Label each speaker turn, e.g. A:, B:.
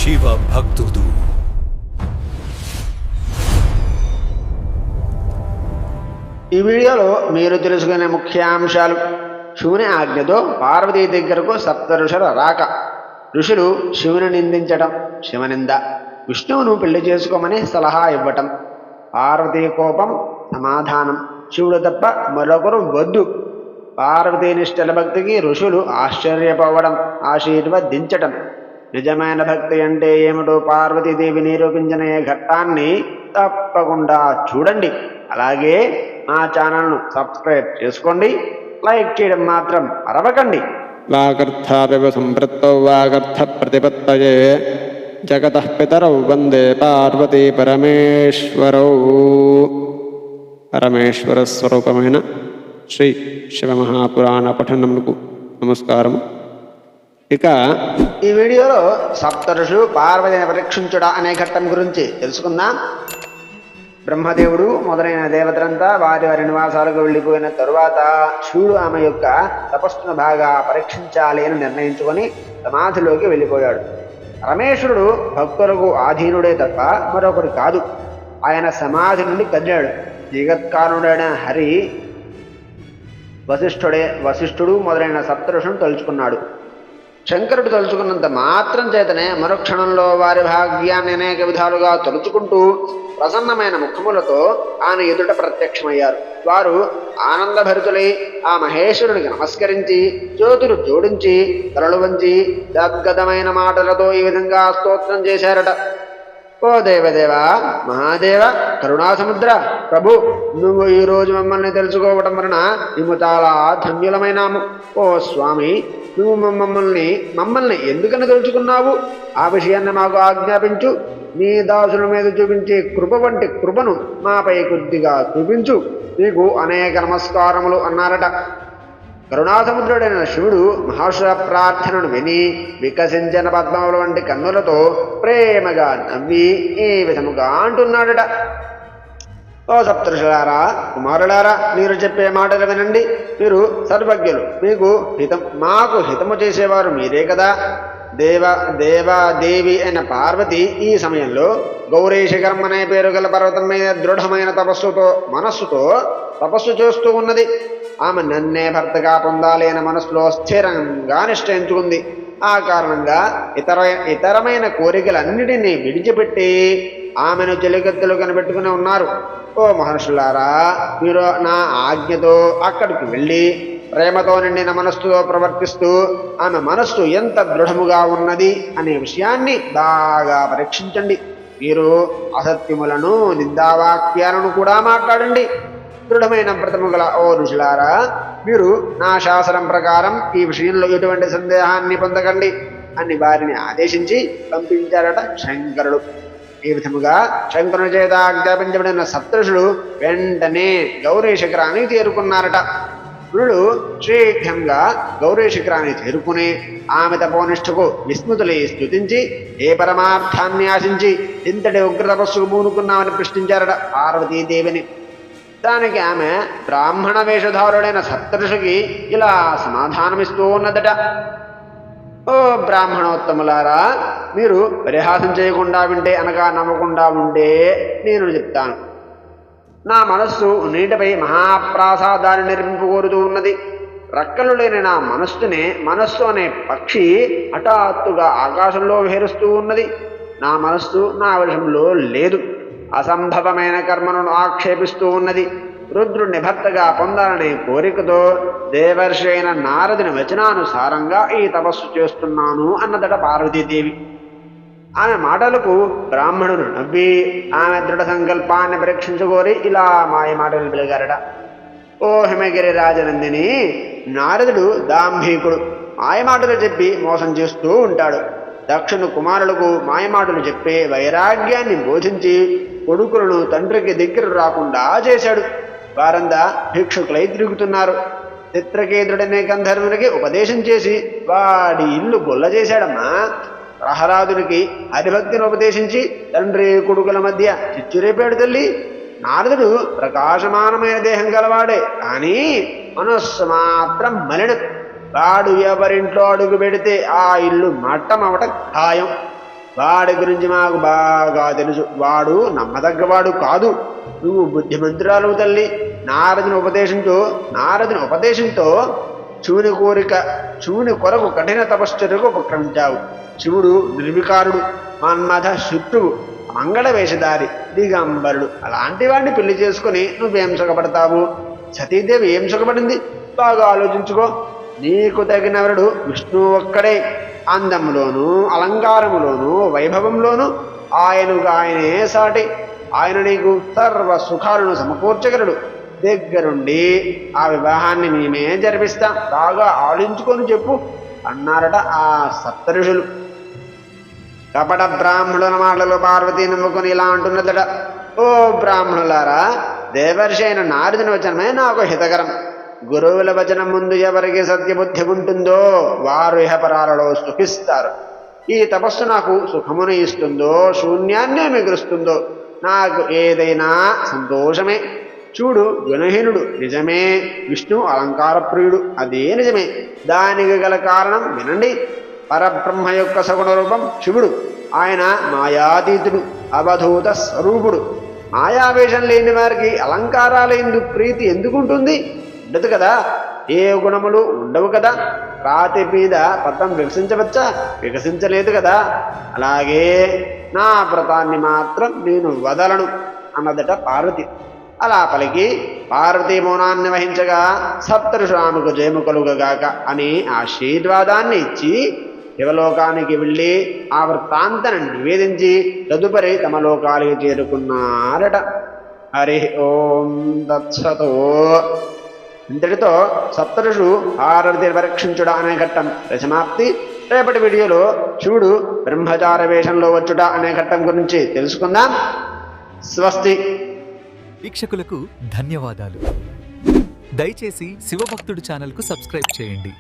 A: శివ భక్తుడు.
B: ఈ వీడియోలో మీరు తెలుసుకునే ముఖ్యాంశాలు: శివుని ఆజ్ఞతో పార్వతీ దగ్గరకు సప్త ఋషుల రాక, ఋషులు శివుని నిందించటం, శివనింద, విష్ణువును పెళ్లి చేసుకోమని సలహా ఇవ్వటం, పార్వతీ కోపం, సమాధానం, శివుడు తప్ప మరొకరు వద్దు, పార్వతీ నిష్టల భక్తికి ఋషులు ఆశ్చర్యపోవడం, ఆశీర్వదించటం, నిజమైన భక్తి అంటే ఏమిటో పార్వతీదేవి నిరూపించిన ఈ ఘట్టాన్ని తప్పకుండా చూడండి. అలాగే మా ఛానల్ను సబ్స్క్రైబ్ చేసుకోండి, లైక్ చేయడం మాత్రం మరవకండి.
C: వాగర్థావివ సంపృక్తౌ వాగర్థ ప్రతిపత్తయే జగతః పితరౌ వందే పార్వతీ పరమేశ్వరౌ. పరమేశ్వర స్వరూపమైన శ్రీ శివమహాపురాణ పఠనములకు నమస్కారము. ఇక
B: ఈ వీడియోలో సప్తఋషు పార్వతిని పరీక్షించుట అనే ఘట్టం గురించి తెలుసుకుందాం. బ్రహ్మదేవుడు మొదలైన దేవతలంతా వారి వారి నివాసాలకు వెళ్ళిపోయిన తరువాత శివుడు ఆమె యొక్క తపస్సును బాగా పరీక్షించాలి అని నిర్ణయించుకొని సమాధిలోకి వెళ్ళిపోయాడు. పరమేశ్వరుడు భక్తులకు ఆధీనుడే తప్ప మరొకరు కాదు. ఆయన సమాధి నుండి కదిలాడు. జగత్కారుడైన హరి వశిష్ఠుడు మొదలైన సప్తఋషులను తలుచుకున్నాడు. శంకరుడు తలుచుకున్నంత మాత్రం చేతనే మరుక్షణంలో వారి భాగ్యాన్ని అనేక విధాలుగా తలుచుకుంటూ ప్రసన్నమైన ముఖములతో ఆయన ఎదుట ప్రత్యక్షమయ్యారు. వారు ఆనందభరితులై ఆ మహేశ్వరునికి నమస్కరించి చేతులు జోడించి తలలు వంచి గద్గదమైన మాటలతో ఈ విధంగా స్తోత్రం చేశారట. ఓ దేవదేవ, మహాదేవ, కరుణాసముద్ర, ప్రభు, నువ్వు ఈరోజు మమ్మల్ని తెలుసుకోవటం వలన మేము చాలా ధన్యులమైనాము. ఓ స్వామి, నువ్వు మమ్మల్ని ఎందుకని తెలుసుకున్నావు? ఆ విషయాన్ని మాకు ఆజ్ఞాపించు. నీ దాసుల మీద చూపించే కృప వంటి కృపను మాపై కొద్దిగా చూపించు. నీకు అనేక నమస్కారములు అన్నారట. కరుణాసముద్రుడైన శివుడు మహర్షుల ప్రార్థనను విని వికసించిన పద్మముల వంటి కన్నులతో ప్రేమగా నవ్వి ఈ విధముగా అంటున్నాడట. ఓ సప్తఋషులారా, కుమారులారా, మీరు చెప్పే మాటలు వినండి. మీరు సర్వజ్ఞులు. మాకు హితము చేసేవారు మీరే కదా. దేవి అయిన పార్వతి ఈ సమయంలో గౌరీశిఖరం అనే పేరు గల పర్వతం మీద దృఢమైన మనస్సుతో తపస్సు చేస్తూ ఉన్నది. ఆమె నన్నే భర్తగా పొందాలి అనే మనసులో స్థిరంగా నిశ్చయించుకుంది. ఆ కారణంగా ఇతరమైన కోరికలన్నిటినీ విడిచిపెట్టి ఆమెను చెలికత్తెలు కనిపెట్టుకుని ఉన్నారు. ఓ మహర్షులారా, మీరు నా ఆజ్ఞతో అక్కడికి వెళ్ళి ప్రేమతో నిండిన మనస్సుతో ప్రవర్తిస్తూ ఆమె మనస్సు ఎంత దృఢముగా ఉన్నది అనే విషయాన్ని బాగా పరీక్షించండి. మీరు అసత్యములను, నిందావాక్యాలను కూడా మాట్లాడండి. దృఢమైన వ్రతము గల ఓ ఋషులారా, మీరు నా శాసనం ప్రకారం ఈ విషయంలో ఎటువంటి సందేహాన్ని పొందకండి అని వారిని ఆదేశించి పంపించారట శంకరుడు. ఈ విధముగా శంకరుని చేత ఆజ్ఞాపించబడిన సప్తఋషులు వెంటనే గౌరీ శిఖరానికి చేరుకున్నారట. గురుడు శీఘ్రంగా గౌరీ శిఖరాన్ని చేరుకుని ఆమె తపోనిష్టకు విస్మృతులై స్తుతించి ఏ పరమార్థాన్ని ఆశించి ఇంతటి ఉగ్ర తపస్సుకు పూనుకున్నామని ప్రశ్నించారట పార్వతీదేవిని. దానికి ఆమె బ్రాహ్మణ వేషధారుడైన సప్తఋషికి ఇలా సమాధానమిస్తూ ఉన్నదట. ఓ బ్రాహ్మణోత్తములారా, మీరు పరిహాసం చేయకుండా వింటే, అనగా నమ్మకుండా ఉంటే నేను చెప్తాను. నా మనస్సు నీటిపై మహాప్రాసాదాన్ని నిర్మింపు కోరుతూ ఉన్నది. రక్కలు లేని నా మనస్సు అనే పక్షి హఠాత్తుగా ఆకాశంలో విహరిస్తూ ఉన్నది. నా మనస్సు నా వశంలో లేదు. అసంభవమైన కర్మను ఆక్షేపిస్తూ ఉన్నది. రుద్రుడిని భర్తగా పొందాలనే కోరికతో దేవర్షి అయిన నారదుని వచనానుసారంగా ఈ తపస్సు చేస్తున్నాను అన్నదట పార్వతీదేవి. ఆమె మాటలకు బ్రాహ్మణుడు నవ్వి ఆమె దృఢ సంకల్పాన్ని పరీక్షించుకోరి ఇలా మాటలు వెలిగారట. ఓ హిమగిరి రాజనందిని, నారదుడు దాంభీకుడు. మాయమాటలు చెప్పి మోసం చేస్తూ ఉంటాడు. దక్షుని కుమారులకు మాయమాటలు చెప్పే వైరాగ్యాన్ని బోధించి కొడుకులను తండ్రికి దగ్గర రాకుండా చేశాడు. వారంతా భిక్షుకులై తిరుగుతున్నారు. చిత్రకేతుడనే గంధర్వునికి ఉపదేశం చేసి వాడి ఇల్లు గొల్ల చేశాడమ్మా. ప్రహ్లాదునికి హరిభక్తిని ఉపదేశించి తండ్రి కొడుకుల మధ్య చిచ్చురేపాడు తల్లి. నారదుడు ప్రకాశమానమైన దేహం గలవాడే, కానీ మనస్సు మాత్రం మలినం. వాడు ఎవరింట్లో అడుగు పెడితే ఆ ఇల్లు మట్టమవట ఖాయం. వాడి గురించి మాకు బాగా తెలుసు. వాడు నమ్మదగ్గవాడు కాదు. నువ్వు బుద్ధిమంతురాలు తల్లి. నారదుని ఉపదేశంతో శివుని కొరకు కఠిన తపశ్చర్యకు ఉపక్రమించావు. శివుడు నిర్వికారుడు, మన్మథ శత్రువు, మంగళ వేషధారి, దిగంబరుడు. అలాంటి వాడిని పెళ్లి చేసుకుని నువ్వేం సుఖపడతావు? సతీదేవి ఏం సుఖపడింది? బాగా ఆలోచించుకో. నీకు తగినవరుడు విష్ణువు ఒక్కడే. అందములోను, అలంకారములోను, వైభవంలోను ఆయనే సాటి. ఆయన నీకు సర్వ సుఖాలను సమకూర్చగలడు. దగ్గరుండి ఆ వివాహాన్ని మేమే జరిపిస్తాం. బాగా ఆలోచించుకొని చెప్పు అన్నారట ఆ సప్తఋషులు. కపట బ్రాహ్మణుల మాటలు పార్వతీ నమ్ముకొని ఇలా అంటున్నదట. ఓ బ్రాహ్మణులారా, దేవర్షి అయిన నారదుని వచనమే నాకు హితకరం. గురువుల వచనం ముందు ఎవరికి సత్యబుద్ధి ఉంటుందో వారు ఇహపరాలలో సుఖిస్తారు. ఈ తపస్సు నాకు సుఖమును ఇస్తుందో శూన్యాన్నే మిగులుస్తుందో నాకు ఏదైనా సంతోషమే. చూడు, గుణహీనుడు నిజమే, విష్ణు అలంకార ప్రియుడు అదే నిజమే. దానికి గల కారణం వినండి. పరబ్రహ్మ యొక్క సగుణ రూపం శివుడు. ఆయన మాయాతీతుడు, అవధూత స్వరూపుడు. మాయావేషం లేని వారికి అలంకారాలయందు ప్రీతి ఎందుకుంటుంది? ఉండదు కదా. ఏ గుణములు ఉండవు కదా. రాతి మీద పట్టం వికసించవచ్చా? వికసించలేదు కదా. అలాగే నా వ్రతాన్ని మాత్రం నేను వదలను అన్నదట పార్వతి. అలా పలికి పార్వతీ మౌనాన్ని వహించగా సప్తఋషురాముకు జయము కలుగగాక అని ఆశీర్వాదాన్ని ఇచ్చి శివలోకానికి వెళ్ళి ఆ వృత్తాంతాన్ని నివేదించి తదుపరి తమ లోకాలకు చేరుకున్నారట. హరి ఓం తత్సతో. ఇంతటితో సప్తఋషు పార్వతిని పరీక్షించుట అనే ఘట్టం సమాప్తి. రేపటి వీడియోలో శివుడు బ్రహ్మచార వేషంలో వచ్చుట అనే ఘట్టం గురించి తెలుసుకుందాం. స్వస్తి.
A: వీక్షకులకు ధన్యవాదాలు. దయచేసి శివభక్తుడు ఛానల్కు సబ్స్క్రైబ్ చేయండి.